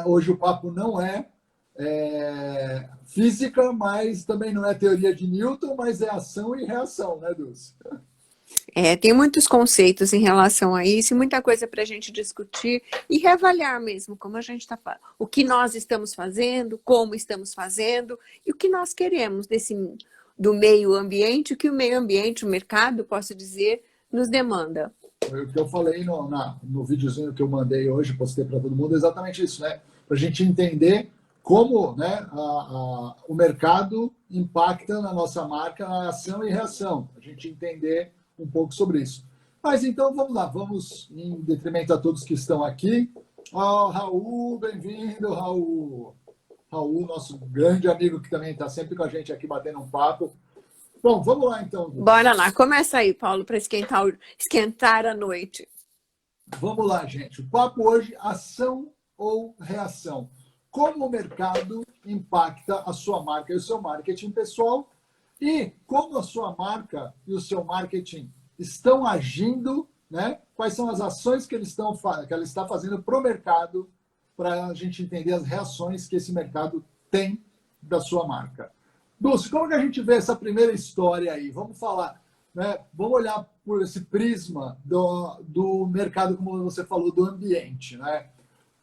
Hoje o papo não física, mas também não é teoria de Newton, mas é ação e reação, né, Dulce? Tem muitos conceitos em relação a isso, e muita coisa para a gente discutir e reavaliar mesmo, como a gente está falando. O que nós estamos fazendo, como estamos fazendo, e o que nós queremos do meio ambiente, o que o meio ambiente, o mercado, posso dizer, nos demanda. Foi o que eu falei no videozinho que eu mandei hoje, postei para todo mundo, exatamente isso, né? Para a gente entender como, né, o mercado impacta na nossa marca, na ação e reação. A gente entender um pouco sobre isso. Mas então vamos lá, vamos em detrimento a todos que estão aqui. Raul, bem-vindo, Raul. Raul, nosso grande amigo que também está sempre com a gente aqui batendo um papo. Bom, vamos lá então. Bora lá, começa aí, Paulo, para esquentar a noite. Vamos lá, gente. O papo hoje, ação ou reação? Como o mercado impacta a sua marca e o seu marketing pessoal e como a sua marca e o seu marketing estão agindo, né? Quais são as ações que ela está fazendo para o mercado, para a gente entender as reações que esse mercado tem da sua marca. Dulce, como que a gente vê essa primeira história aí? Vamos falar, né? Vamos olhar por esse prisma do mercado, como você falou, do ambiente, né?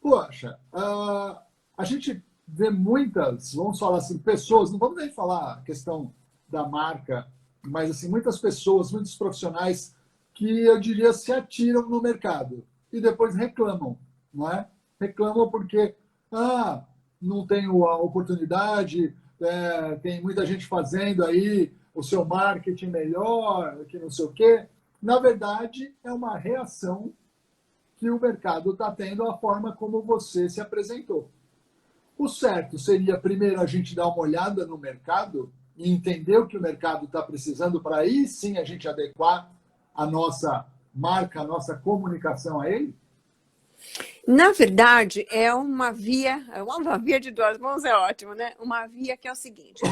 Poxa, a gente vê muitas, vamos falar assim, pessoas, não vamos nem falar a questão da marca, mas assim, muitas pessoas, muitos profissionais que eu diria se atiram no mercado e depois reclamam, não é? Reclamam porque não tenho a oportunidade, tem muita gente fazendo aí o seu marketing melhor, que não sei o quê. Na verdade, é uma reação que o mercado está tendo à forma como você se apresentou. O certo seria, primeiro, a gente dar uma olhada no mercado e entender o que o mercado está precisando para aí sim a gente adequar a nossa marca, a nossa comunicação a ele? Na verdade, é uma via de duas mãos é ótimo, né? Uma via que é o seguinte,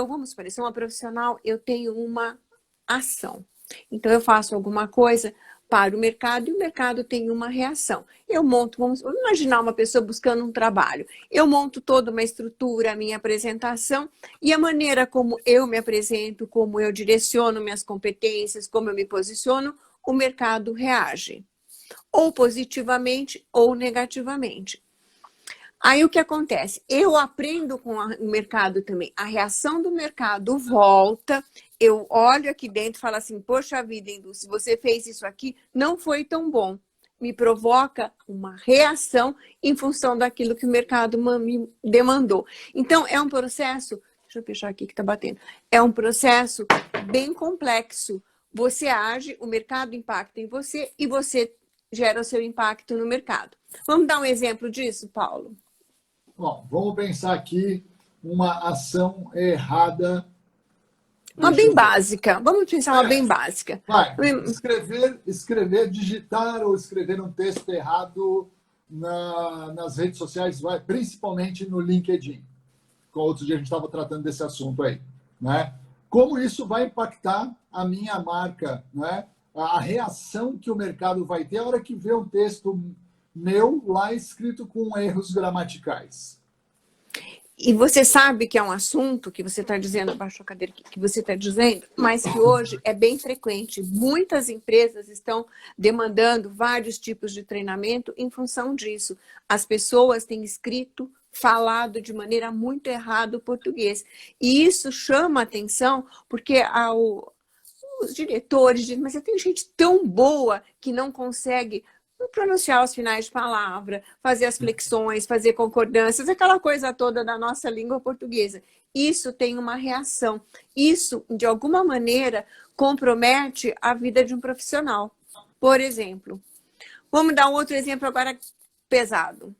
vamos parecer uma profissional, eu tenho uma ação. Então, eu faço alguma coisa para o mercado e o mercado tem uma reação. Vamos imaginar uma pessoa buscando um trabalho. Eu monto toda uma estrutura, a minha apresentação e a maneira como eu me apresento, como eu direciono minhas competências, como eu me posiciono, o mercado reage. Ou positivamente ou negativamente. Aí o que acontece? Eu aprendo com o mercado também. A reação do mercado volta. Eu olho aqui dentro e falo assim, poxa vida, Indu, se você fez isso aqui, não foi tão bom. Me provoca uma reação em função daquilo que o mercado me demandou. Então, é um processo, deixa eu fechar aqui que está batendo, é um processo bem complexo. Você age, o mercado impacta em você e você gera o seu impacto no mercado. Vamos dar um exemplo disso, Paulo? Bom, vamos pensar aqui uma ação errada. Uma bem básica. Vamos pensar uma bem básica. Vai, escrever, digitar ou escrever um texto errado nas redes sociais, principalmente no LinkedIn. Outro dia a gente estava tratando desse assunto aí, né? Como isso vai impactar a minha marca, né? A reação que o mercado vai ter a hora que vê um texto meu lá escrito com erros gramaticais. E você sabe que é um assunto que você está dizendo, abaixo a cadeira que você está dizendo, mas que hoje é bem frequente. Muitas empresas estão demandando vários tipos de treinamento em função disso. As pessoas têm escrito, falado de maneira muito errada o português. E isso chama atenção porque os diretores dizem, mas tem gente tão boa que não consegue pronunciar os finais de palavra, fazer as flexões, fazer concordâncias, aquela coisa toda da nossa língua portuguesa. Isso tem uma reação. Isso, de alguma maneira, compromete a vida de um profissional. Por exemplo, vamos dar um outro exemplo agora pesado.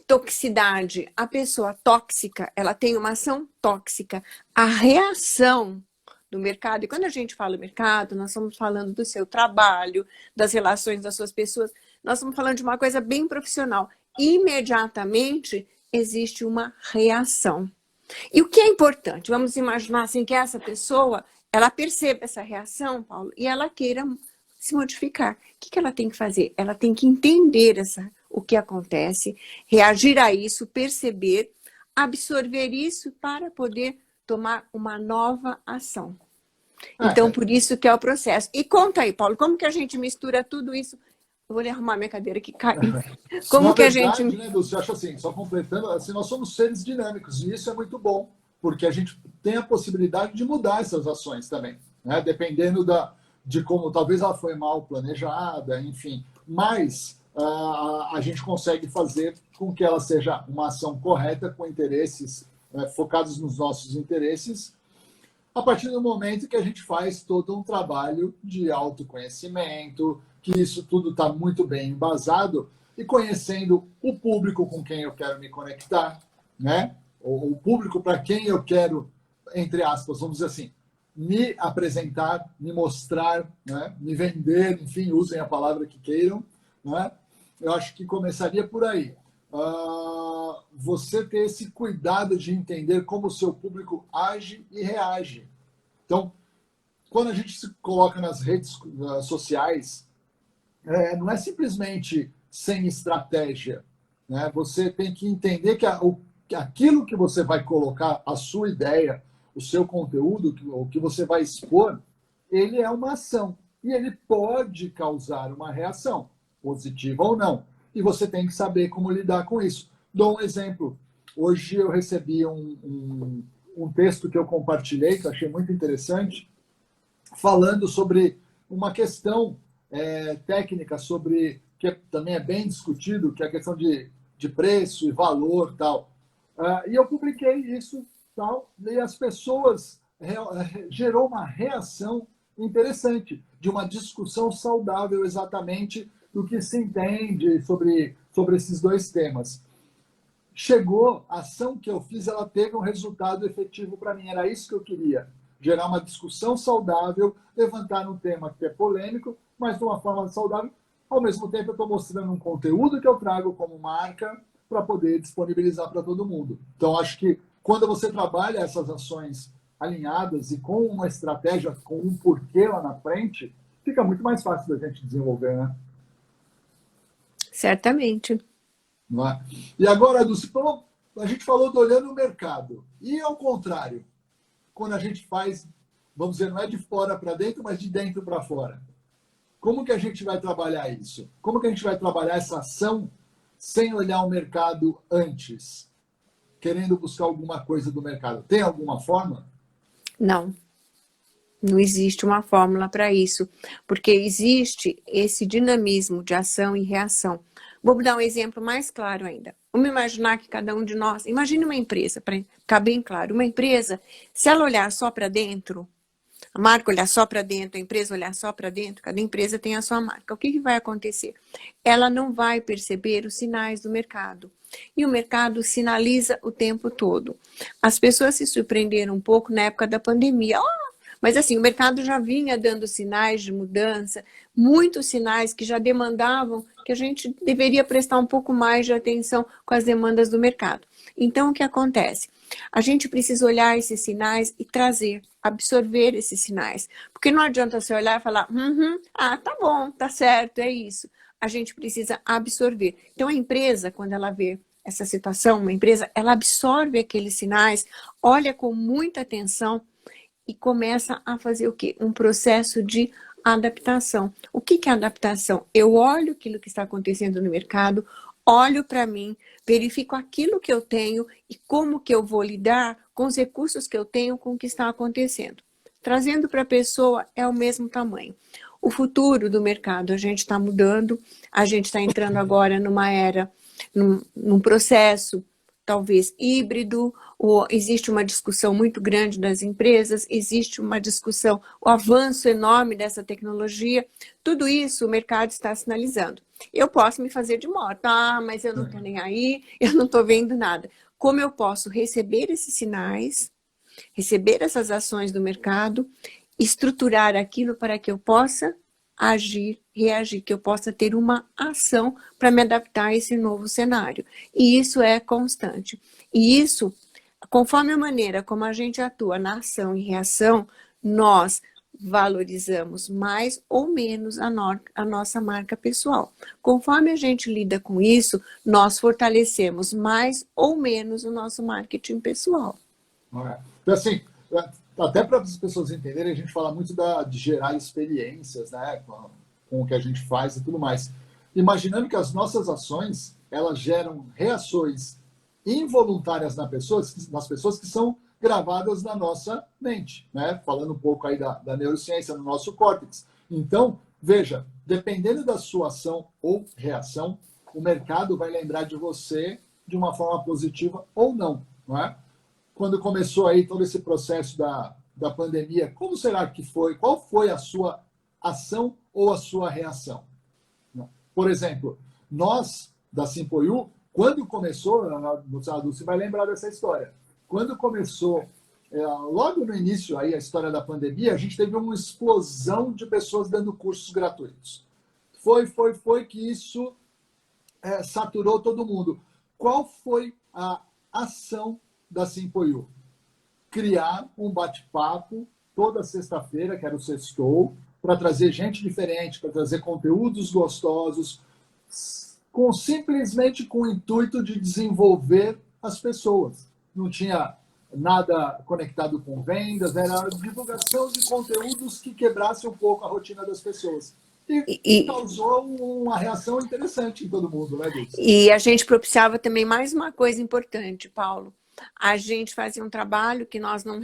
Toxicidade. A pessoa tóxica, ela tem uma ação tóxica. A reação do mercado, e quando a gente fala mercado, nós estamos falando do seu trabalho, das relações das suas pessoas, nós estamos falando de uma coisa bem profissional. Imediatamente existe uma reação. E o que é importante? Vamos imaginar assim que essa pessoa, ela perceba essa reação, Paulo, e ela queira se modificar. O que ela tem que fazer? Ela tem que entender o que acontece, reagir a isso, perceber, absorver isso para poder tomar uma nova ação. Então, por isso que é o processo. E conta aí, Paulo, como que a gente mistura tudo isso? Eu vou arrumar minha cadeira que caiu. Como Na que verdade, a gente... né, Dulce, eu acho assim, só completando, assim, nós somos seres dinâmicos e isso é muito bom, porque a gente tem a possibilidade de mudar essas ações também, né? Dependendo de como, talvez ela foi mal planejada, enfim, mas a gente consegue fazer com que ela seja uma ação correta, com interesses focados nos nossos interesses, a partir do momento que a gente faz todo um trabalho de autoconhecimento, que isso tudo está muito bem embasado, e conhecendo o público com quem eu quero me conectar, né? O público para quem eu quero, entre aspas, vamos dizer assim, me apresentar, me mostrar, né? Me vender, enfim, usem a palavra que queiram, né? Eu acho que começaria por aí. Você ter esse cuidado de entender como o seu público age e reage. Então, quando a gente se coloca nas redes sociais, não é simplesmente sem estratégia, né? Você tem que entender que aquilo que você vai colocar, a sua ideia, o seu conteúdo, o que você vai expor, ele é uma ação. E ele pode causar uma reação, positiva ou não. E você tem que saber como lidar com isso. Dou um exemplo. Hoje eu recebi um texto que eu compartilhei, que eu achei muito interessante, falando sobre uma questão técnica, sobre que também é bem discutido, que é a questão de preço e valor tal. E eu publiquei isso tal, e as pessoas gerou uma reação interessante, de uma discussão saudável exatamente do que se entende sobre esses dois temas. Chegou, a ação que eu fiz, ela teve um resultado efetivo para mim. Era isso que eu queria. Gerar uma discussão saudável, levantar um tema que é polêmico, mas de uma forma saudável. Ao mesmo tempo, eu estou mostrando um conteúdo que eu trago como marca para poder disponibilizar para todo mundo. Então, acho que quando você trabalha essas ações alinhadas e com uma estratégia, com um porquê lá na frente, fica muito mais fácil da gente desenvolver, né? Certamente. Não é? E agora, Dulce, a gente falou do olhando o mercado. E ao contrário, quando a gente faz, vamos dizer, não é de fora para dentro, mas de dentro para fora. Como que a gente vai trabalhar isso? Como que a gente vai trabalhar essa ação sem olhar o mercado antes? Querendo buscar alguma coisa do mercado. Tem alguma forma? Não. Não existe uma fórmula para isso, porque existe esse dinamismo de ação e reação. Vou dar um exemplo mais claro ainda. Vamos imaginar que cada um de nós... Imagine uma empresa, para ficar bem claro. Uma empresa, se ela olhar só para dentro, a marca olhar só para dentro, a empresa olhar só para dentro, cada empresa tem a sua marca. O que vai acontecer? Ela não vai perceber os sinais do mercado. E o mercado sinaliza o tempo todo. As pessoas se surpreenderam um pouco na época da pandemia. Mas assim, o mercado já vinha dando sinais de mudança, muitos sinais que já demandavam que a gente deveria prestar um pouco mais de atenção com as demandas do mercado. Então, o que acontece? A gente precisa olhar esses sinais e trazer, absorver esses sinais. Porque não adianta você olhar e falar, tá bom, tá certo, é isso. A gente precisa absorver. Então, a empresa, quando ela vê essa situação, uma empresa, ela absorve aqueles sinais, olha com muita atenção, e começa a fazer o quê? Um processo de adaptação. O que é adaptação? Eu olho aquilo que está acontecendo no mercado, olho para mim, verifico aquilo que eu tenho e como que eu vou lidar com os recursos que eu tenho com o que está acontecendo. Trazendo para a pessoa é o mesmo tamanho. O futuro do mercado, a gente está mudando, a gente está entrando agora numa era, num processo talvez híbrido, ou existe uma discussão muito grande das empresas, existe uma discussão, o avanço enorme dessa tecnologia, tudo isso o mercado está sinalizando. Eu posso me fazer de morta, mas eu não estou nem aí, eu não estou vendo nada. Como eu posso receber esses sinais, receber essas ações do mercado, estruturar aquilo para que eu possa agir, reagir, que eu possa ter uma ação para me adaptar a esse novo cenário. E isso é constante. E isso, conforme a maneira como a gente atua na ação e reação, nós valorizamos mais ou menos a nossa marca pessoal. Conforme a gente lida com isso, nós fortalecemos mais ou menos o nosso marketing pessoal. Então, assim, até para as pessoas entenderem, a gente fala muito de gerar experiências, né, com o que a gente faz e tudo mais. Imaginando que as nossas ações, elas geram reações involuntárias nas pessoas que são gravadas na nossa mente, né? Falando um pouco aí da neurociência, no nosso córtex. Então, veja, dependendo da sua ação ou reação, o mercado vai lembrar de você de uma forma positiva ou não, não é? Quando começou aí todo esse processo da pandemia, como será que foi? Qual foi a sua ação ou a sua reação? Por exemplo, nós, da Simpoiu, quando começou, você vai lembrar dessa história, quando começou, logo no início aí, a história da pandemia, a gente teve uma explosão de pessoas dando cursos gratuitos. Foi que isso saturou todo mundo. Qual foi a ação da Simpoiu? Criar um bate-papo toda sexta-feira, que era o Sextou, para trazer gente diferente, para trazer conteúdos gostosos, simplesmente com o intuito de desenvolver as pessoas. Não tinha nada conectado com vendas, era divulgação de conteúdos que quebrassem um pouco a rotina das pessoas. E causou uma reação interessante em todo mundo, né, Dulce? E a gente propiciava também mais uma coisa importante, Paulo. A gente fazia um trabalho que nós não...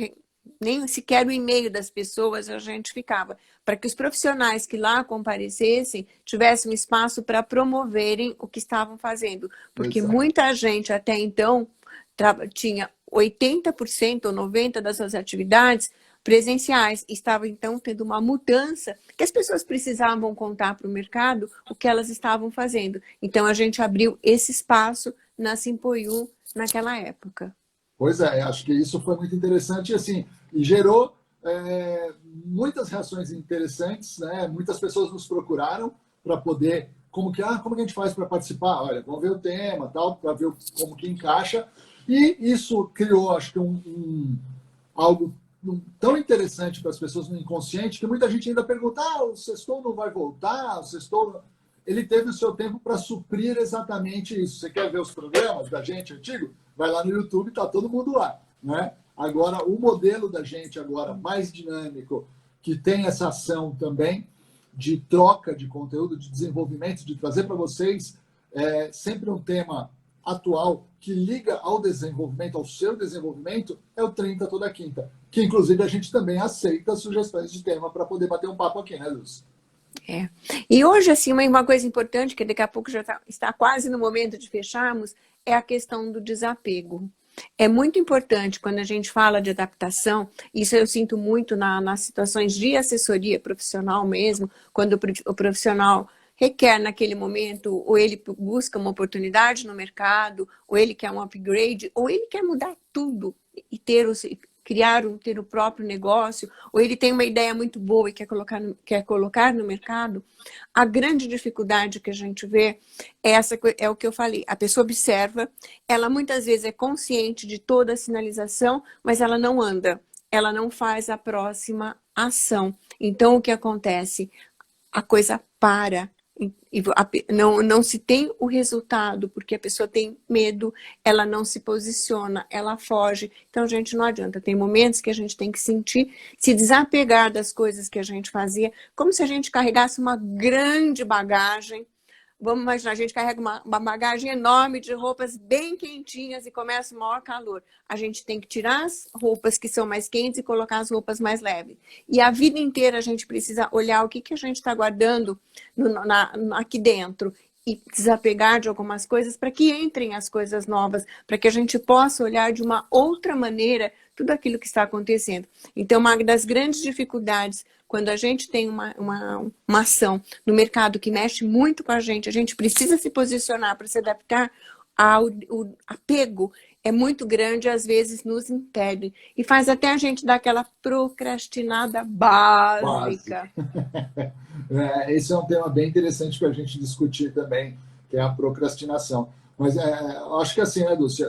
Nem sequer o e-mail das pessoas a gente ficava, para que os profissionais que lá comparecessem tivessem um espaço para promoverem o que estavam fazendo. Porque muita gente até então tinha 80% ou 90% das suas atividades presenciais. Estava então tendo uma mudança que as pessoas precisavam contar para o mercado o que elas estavam fazendo. Então a gente abriu esse espaço na Simpoiu naquela época. Pois é, acho que isso foi muito interessante e, assim, e gerou muitas reações interessantes, né? Muitas pessoas nos procuraram para poder, como que a gente faz para participar? Olha, vamos ver o tema, tal, para ver como que encaixa. E isso criou, acho que algo tão interessante para as pessoas no inconsciente que muita gente ainda pergunta: o Sextou não vai voltar? O Sextou... Ele teve o seu tempo para suprir exatamente isso. Você quer ver os programas da gente antigo? Vai lá no YouTube, está todo mundo lá, né? Agora, o modelo da gente agora mais dinâmico, que tem essa ação também de troca de conteúdo, de desenvolvimento, de trazer para vocês sempre um tema atual que liga ao desenvolvimento, ao seu desenvolvimento, é o 30 toda quinta. Que, inclusive, a gente também aceita sugestões de tema para poder bater um papo aqui, né, Luz? E hoje, assim, uma coisa importante, que daqui a pouco já está quase no momento de fecharmos, é a questão do desapego. É muito importante quando a gente fala de adaptação, isso eu sinto muito nas situações de assessoria profissional mesmo, quando o profissional requer naquele momento, ou ele busca uma oportunidade no mercado, ou ele quer um upgrade, ou ele quer mudar tudo e ter o próprio negócio, ou ele tem uma ideia muito boa e quer colocar no mercado. A grande dificuldade que a gente vê é o que eu falei. A pessoa observa, ela muitas vezes é consciente de toda a sinalização, mas ela não anda, ela não faz a próxima ação. Então, o que acontece? A coisa para. Não se tem o resultado, porque a pessoa tem medo, ela não se posiciona, ela foge. Então, gente, não adianta. Tem momentos que a gente tem que se desapegar das coisas que a gente fazia, como se a gente carregasse uma grande bagagem. Vamos imaginar, a gente carrega uma bagagem enorme de roupas bem quentinhas e começa o maior calor. A gente tem que tirar as roupas que são mais quentes e colocar as roupas mais leves. E a vida inteira a gente precisa olhar o que a gente está guardando aqui dentro e desapegar de algumas coisas para que entrem as coisas novas, para que a gente possa olhar de uma outra maneira tudo aquilo que está acontecendo. Então, uma das grandes dificuldades quando a gente tem uma ação no mercado que mexe muito com a gente precisa se posicionar para se adaptar o apego é muito grande, às vezes nos impede. E faz até a gente dar aquela procrastinada básica. Esse é um tema bem interessante para a gente discutir também, que é a procrastinação. Mas acho que assim, né, Dulce,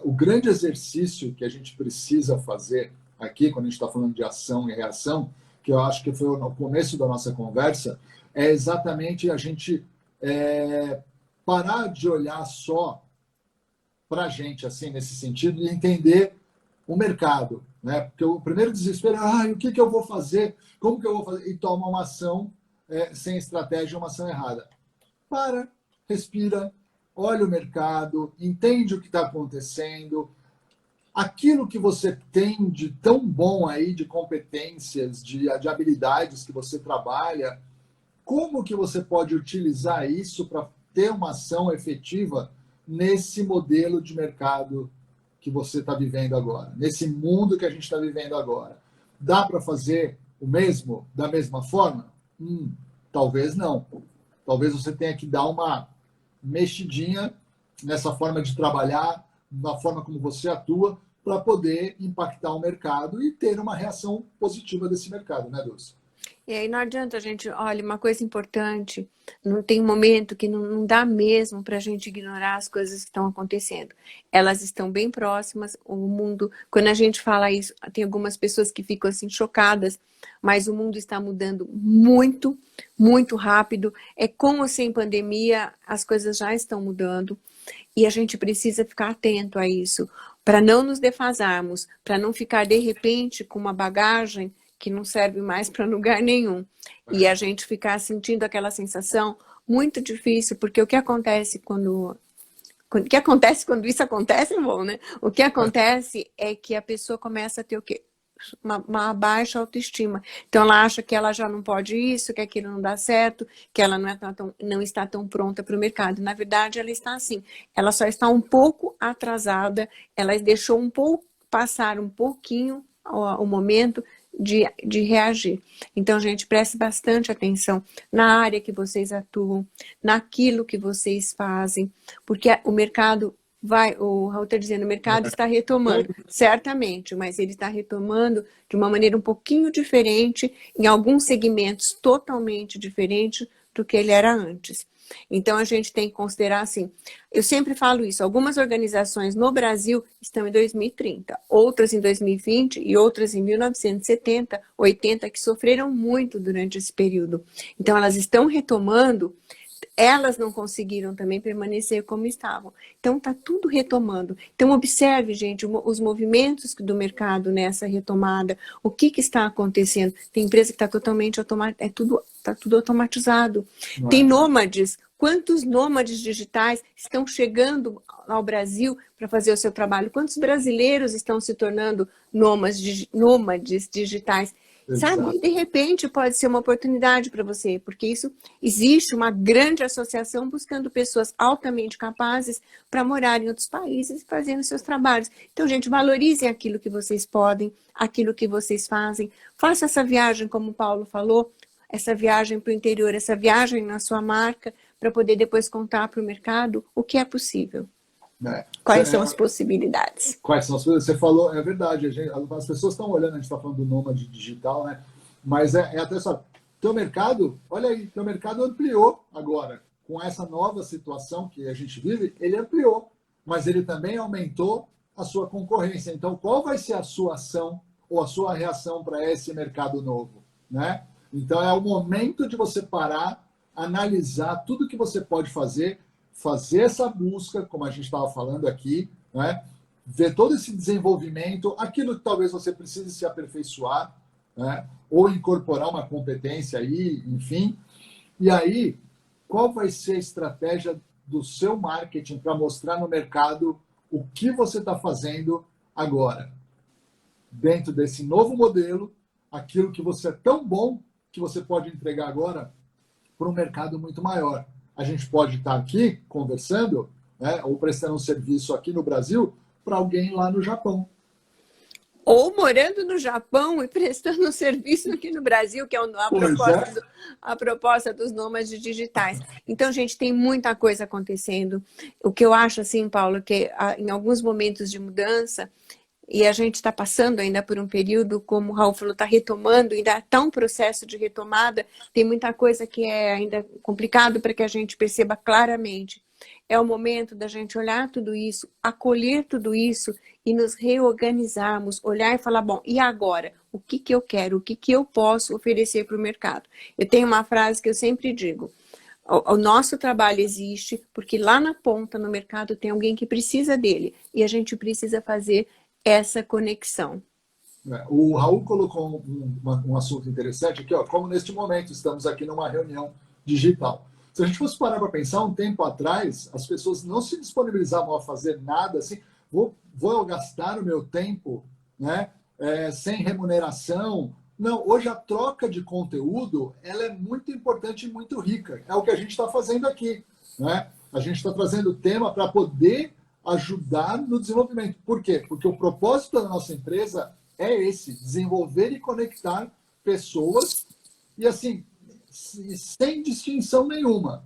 o grande exercício que a gente precisa fazer aqui, quando a gente está falando de ação e reação, que eu acho que foi no começo da nossa conversa, é exatamente a gente parar de olhar só para a gente, assim, nesse sentido, e entender o mercado, né? Porque o primeiro desespero é, o que eu vou fazer? Como que eu vou fazer? E toma uma ação sem estratégia, uma ação errada. Para, respira, olha o mercado, entende o que está acontecendo, aquilo que você tem de tão bom aí, de competências, de habilidades que você trabalha, como que você pode utilizar isso para ter uma ação efetiva nesse modelo de mercado que você está vivendo agora, nesse mundo que a gente está vivendo agora? Dá para fazer o mesmo da mesma forma? Talvez não. Talvez você tenha que dar uma mexidinha nessa forma de trabalhar, na forma como você atua, para poder impactar o mercado e ter uma reação positiva desse mercado, né, Dulce? E aí não adianta a gente, olha, uma coisa importante, não tem um momento que não dá mesmo para a gente ignorar as coisas que estão acontecendo. Elas estão bem próximas, o mundo, quando a gente fala isso, tem algumas pessoas que ficam assim chocadas, mas o mundo está mudando muito, muito rápido. É com ou sem pandemia, as coisas já estão mudando e a gente precisa ficar atento a isso, para não nos defasarmos, para não ficar de repente com uma bagagem que não serve mais para lugar nenhum. E a gente ficar sentindo aquela sensação muito difícil, porque o que acontece quando isso acontece, é bom, né? O que acontece é que a pessoa começa a ter o quê? Uma baixa autoestima. Então ela acha que ela já não pode isso, que aquilo não dá certo, que ela não está tão pronta para o mercado. Na verdade, ela está assim. Ela só está um pouco atrasada, ela deixou passar um pouquinho o momento de reagir. Então, gente, preste bastante atenção na área que vocês atuam, naquilo que vocês fazem, porque o mercado o Raul está dizendo, o mercado está retomando, certamente, mas ele está retomando de uma maneira um pouquinho diferente, em alguns segmentos totalmente diferente do que ele era antes. Então, a gente tem que considerar assim, eu sempre falo isso, algumas organizações no Brasil estão em 2030, outras em 2020 e outras em 1970, 80, que sofreram muito durante esse período. Então, elas estão retomando, elas não conseguiram também permanecer como estavam. Então, está tudo retomando. Então, observe, gente, os movimentos do mercado nessa retomada, o que está acontecendo. Tem empresa que está totalmente automatizada, está tudo automatizado. Tem nômades. Quantos nômades digitais estão chegando ao Brasil para fazer o seu trabalho? Quantos brasileiros estão se tornando nômades digitais? Sabe? E de repente pode ser uma oportunidade para você, porque isso existe uma grande associação buscando pessoas altamente capazes para morar em outros países e fazendo seus trabalhos. Então, gente, valorizem aquilo que vocês podem, aquilo que vocês fazem. Faça essa viagem, como o Paulo falou, essa viagem para o interior, essa viagem na sua marca, para poder depois contar para o mercado o que é possível. Quais são as possibilidades? Quais são as coisas? Você falou, é verdade, as pessoas estão olhando, a gente está falando do nômade digital, né? Mas é até só, teu mercado, olha aí, teu mercado ampliou agora. Com essa nova situação que a gente vive, ele ampliou, mas ele também aumentou a sua concorrência. Então, qual vai ser a sua ação ou a sua reação para esse mercado novo, né? Então, é o momento de você parar, analisar tudo que você pode fazer essa busca, como a gente estava falando aqui, né? Ver todo esse desenvolvimento, aquilo que talvez você precise se aperfeiçoar, né? Ou incorporar uma competência aí, enfim. E aí, qual vai ser a estratégia do seu marketing para mostrar no mercado o que você está fazendo agora? Dentro desse novo modelo, aquilo que você é tão bom que você pode entregar agora para um mercado muito maior. A gente pode estar aqui conversando, né, ou prestando um serviço aqui no Brasil para alguém lá no Japão. Ou morando no Japão e prestando um serviço aqui no Brasil, que é a proposta dos nômades digitais. Então, gente, tem muita coisa acontecendo. O que eu acho, assim, Paulo, que em alguns momentos de mudança, e a gente está passando ainda por um período, como o Raul falou, está retomando, ainda está um processo de retomada, tem muita coisa que é ainda complicado para que a gente perceba claramente. é o momento da gente olhar tudo isso, acolher tudo isso e nos reorganizarmos, olhar e falar, bom, e agora? O que que eu quero? O que que eu posso oferecer para o mercado? Eu tenho uma frase que eu sempre digo, o nosso trabalho existe porque lá na ponta, no mercado, tem alguém que precisa dele e a gente precisa fazer essa conexão. O Raul colocou um assunto interessante aqui, ó, como neste momento estamos aqui numa reunião digital. Se a gente fosse parar para pensar, um tempo atrás, as pessoas não se disponibilizavam a fazer nada assim, vou gastar o meu tempo, né, sem remuneração. Não, hoje a troca de conteúdo ela é muito importante e muito rica. É o que a gente está fazendo aqui, né? A gente está trazendo tema para poder ajudar no desenvolvimento. Por quê? Porque o propósito da nossa empresa é esse, desenvolver e conectar pessoas e assim, sem distinção nenhuma.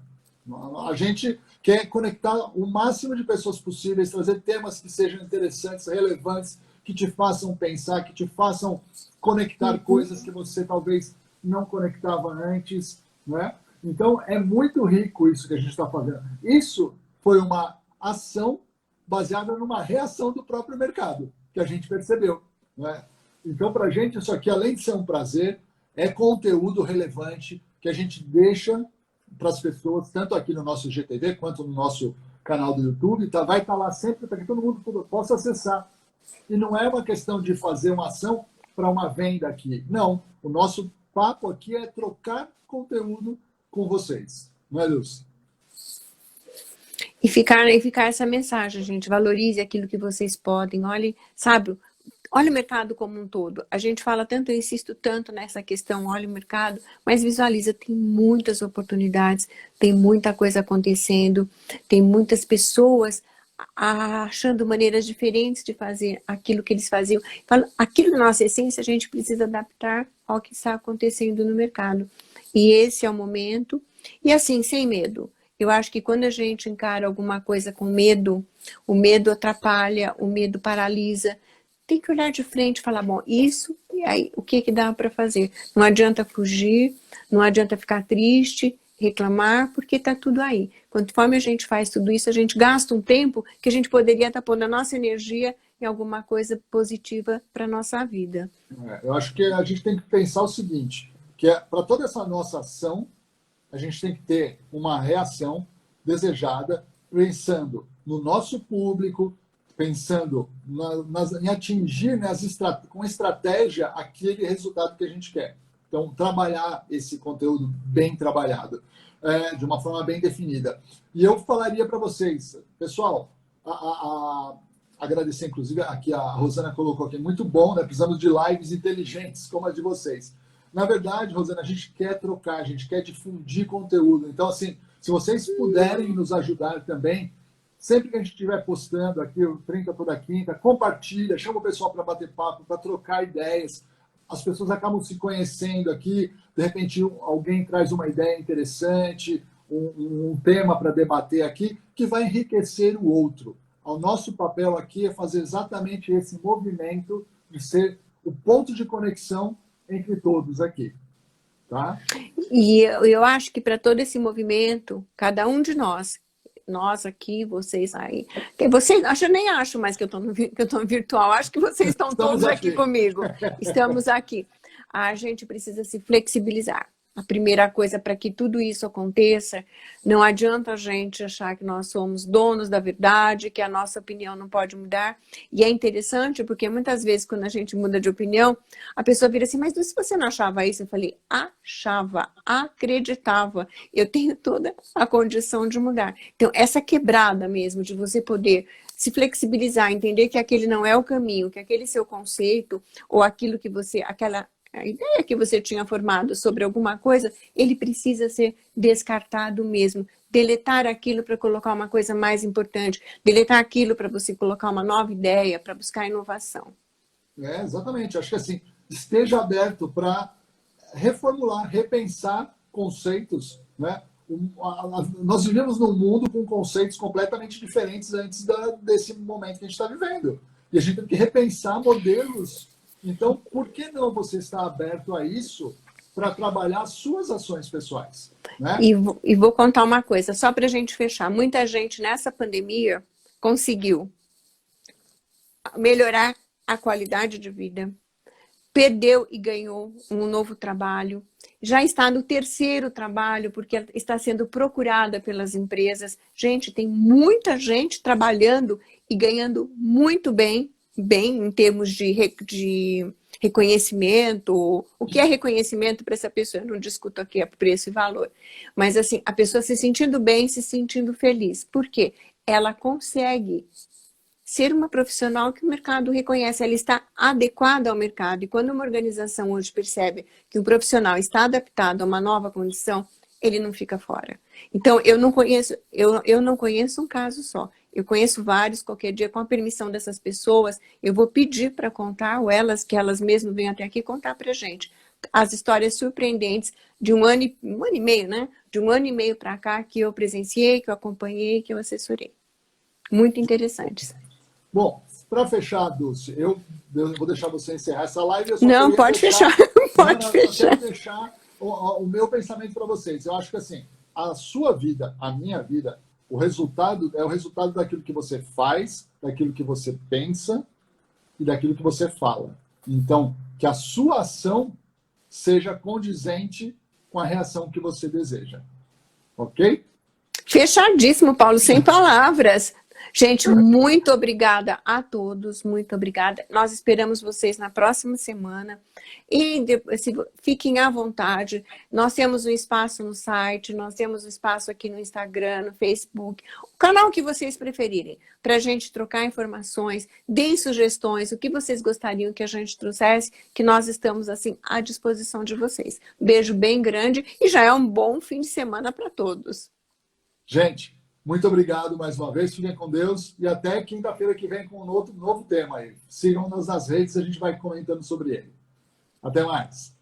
A gente quer conectar o máximo de pessoas possíveis, trazer temas que sejam interessantes, relevantes, que te façam pensar, que te façam conectar coisas que você talvez não conectava antes, né? Então, é muito rico isso que a gente está fazendo. Isso foi uma ação baseada numa reação do próprio mercado, que a gente percebeu, né? Então, para a gente, isso aqui, além de ser um prazer, é conteúdo relevante que a gente deixa para as pessoas, tanto aqui no nosso GTV, quanto no nosso canal do YouTube, tá? Vai estar lá sempre para que todo mundo possa acessar. E não é uma questão de fazer uma ação para uma venda aqui. Não. O nosso papo aqui é trocar conteúdo com vocês. Não é, Lúcia? E ficar essa mensagem, gente. Valorize aquilo que vocês podem. Olhe, sabe, olha o mercado como um todo. A gente fala tanto, eu insisto tanto nessa questão, olha o mercado, mas visualiza, tem muitas oportunidades, tem muita coisa acontecendo, tem muitas pessoas achando maneiras diferentes de fazer aquilo que eles faziam. Aquilo da nossa essência, a gente precisa adaptar ao que está acontecendo no mercado. E esse é o momento. E assim, sem medo. Eu acho que quando a gente encara alguma coisa com medo, o medo atrapalha, o medo paralisa. Tem que olhar de frente e falar, bom, isso, e aí, o que dá para fazer? Não adianta fugir, não adianta ficar triste, reclamar, porque está tudo aí. Conforme a gente faz tudo isso, a gente gasta um tempo que a gente poderia estar pondo a nossa energia em alguma coisa positiva para a nossa vida. Eu acho que a gente tem que pensar o seguinte, que para toda essa nossa ação, a gente tem que ter uma reação desejada, pensando no nosso público, pensando em atingir, né, com estratégia aquele resultado que a gente quer. Então, trabalhar esse conteúdo bem trabalhado, de uma forma bem definida. E eu falaria para vocês, pessoal, agradecer, inclusive, aqui a Rosana colocou aqui, muito bom, né? Precisamos de lives inteligentes, como a de vocês. Na verdade, Rosana, a gente quer trocar, a gente quer difundir conteúdo. Então, assim, se vocês puderem nos ajudar também, sempre que a gente estiver postando aqui, o 30 toda quinta, compartilha, chama o pessoal para bater papo, para trocar ideias. As pessoas acabam se conhecendo aqui, de repente alguém traz uma ideia interessante, um tema para debater aqui, que vai enriquecer o outro. O nosso papel aqui é fazer exatamente esse movimento de ser o ponto de conexão entre todos aqui. Tá? E eu acho que para todo esse movimento, cada um de nós aqui, vocês aí, vocês, eu nem acho mais que eu estou no virtual, acho que vocês estão todos aqui comigo, estamos aqui. A gente precisa se flexibilizar. A primeira coisa para que tudo isso aconteça, não adianta a gente achar que nós somos donos da verdade, que a nossa opinião não pode mudar. E é interessante porque muitas vezes quando a gente muda de opinião, a pessoa vira assim, mas se você não achava isso? Eu falei, achava, acreditava. Eu tenho toda a condição de mudar. Então, essa quebrada mesmo de você poder se flexibilizar, entender que aquele não é o caminho, que aquele seu conceito ou aquilo que você, a ideia que você tinha formado sobre alguma coisa, ele precisa ser descartado mesmo. Deletar aquilo para colocar uma coisa mais importante. Deletar aquilo para você colocar uma nova ideia, para buscar inovação. Exatamente. Acho que assim, esteja aberto para reformular, repensar conceitos, né? Nós vivemos num mundo com conceitos completamente diferentes antes desse momento que a gente está vivendo. E a gente tem que repensar modelos. Então, por que não você está aberto a isso para trabalhar suas ações pessoais? né? E vou contar uma coisa, só para a gente fechar. Muita gente nessa pandemia conseguiu melhorar a qualidade de vida, perdeu e ganhou um novo trabalho, já está no terceiro trabalho, porque está sendo procurada pelas empresas. Gente, tem muita gente trabalhando e ganhando muito bem em termos de reconhecimento. O que é reconhecimento para essa pessoa? Eu não discuto aqui a preço e valor. Mas, assim, a pessoa se sentindo bem, se sentindo feliz. Por quê? Ela consegue ser uma profissional que o mercado reconhece, ela está adequada ao mercado. E quando uma organização hoje percebe que um profissional está adaptado a uma nova condição, ele não fica fora. Então, eu não conheço um caso só. Eu conheço vários, qualquer dia, com a permissão dessas pessoas, eu vou pedir para contar, ou que elas mesmas venham até aqui contar para a gente as histórias surpreendentes de um ano e meio, né? De um ano e meio para cá, que eu presenciei, que eu acompanhei, que eu assessorei. Muito interessantes. Bom, para fechar, Dulce, eu vou deixar você encerrar essa live. Não, pode fechar. Pode fechar. Eu quero deixar o meu pensamento para vocês. Eu acho que assim, a sua vida, a minha vida, o resultado é o resultado daquilo que você faz, daquilo que você pensa e daquilo que você fala. Então, que a sua ação seja condizente com a reação que você deseja. Ok? Fechadíssimo, Paulo, sem palavras. Gente, muito obrigada a todos, muito obrigada. Nós esperamos vocês na próxima semana. E fiquem à vontade. Nós temos um espaço no site, nós temos um espaço aqui no Instagram, no Facebook, o canal que vocês preferirem, para a gente trocar informações, deem sugestões, o que vocês gostariam que a gente trouxesse, que nós estamos assim à disposição de vocês. Beijo bem grande e já é um bom fim de semana para todos. Gente, muito obrigado mais uma vez. Fiquem com Deus e até quinta-feira que vem com um novo tema aí. Sigam-nos nas redes, a gente vai comentando sobre ele. Até mais.